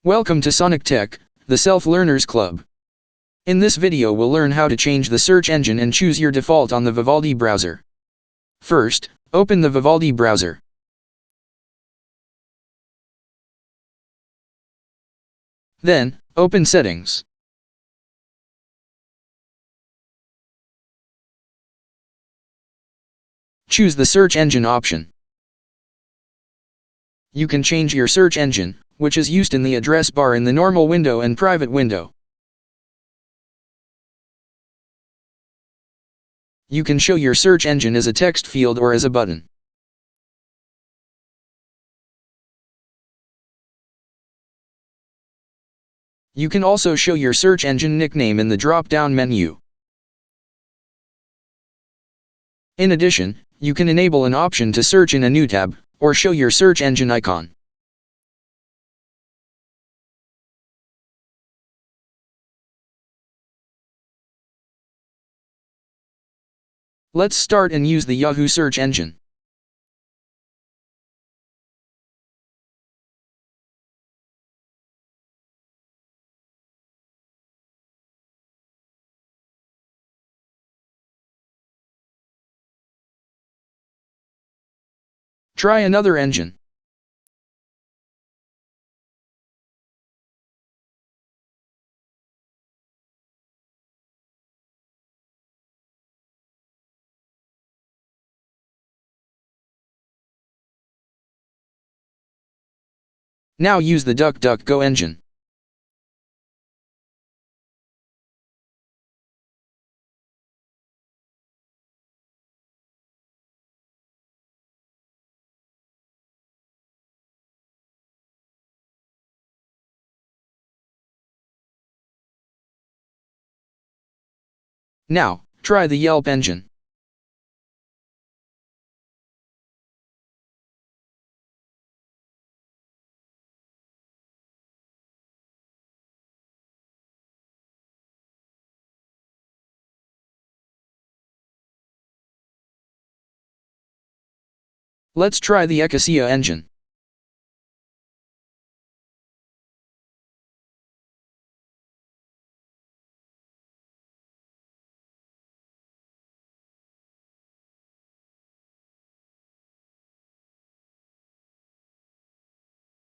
Welcome to Sonic Tech, the Self-Learners Club. In this video we'll learn how to change the search engine and choose your default on the Vivaldi browser. First, open the Vivaldi browser. Then, open Settings. Choose the search engine option. You can change your search engine, which is used in the address bar in the normal window and private window. You can show your search engine as a text field or as a button. You can also show your search engine nickname in the drop-down menu. In addition, you can enable an option to search in a new tab, or show your search engine icon. Let's start and use the Yahoo search engine. Try another engine. Now use the DuckDuckGo engine. Now, try the Yelp engine. Let's try the Ecosia engine.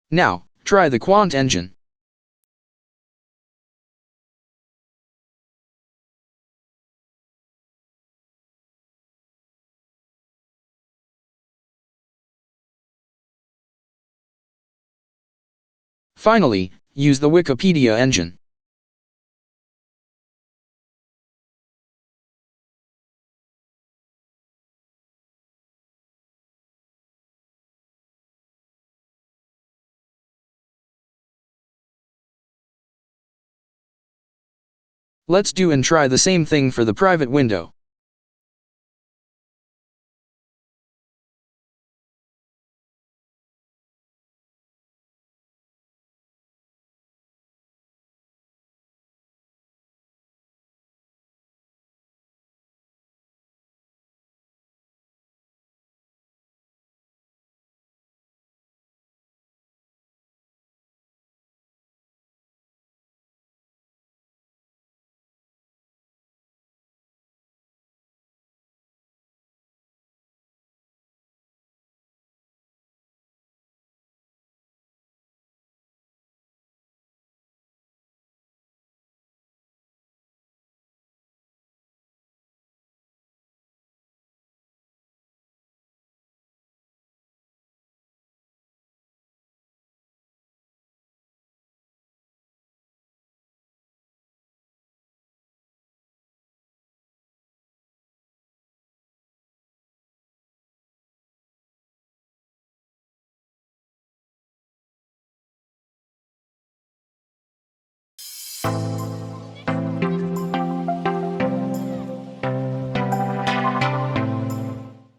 Now, try the Quant engine. Finally, use the Wikipedia engine. Let's do and try the same thing for the private window.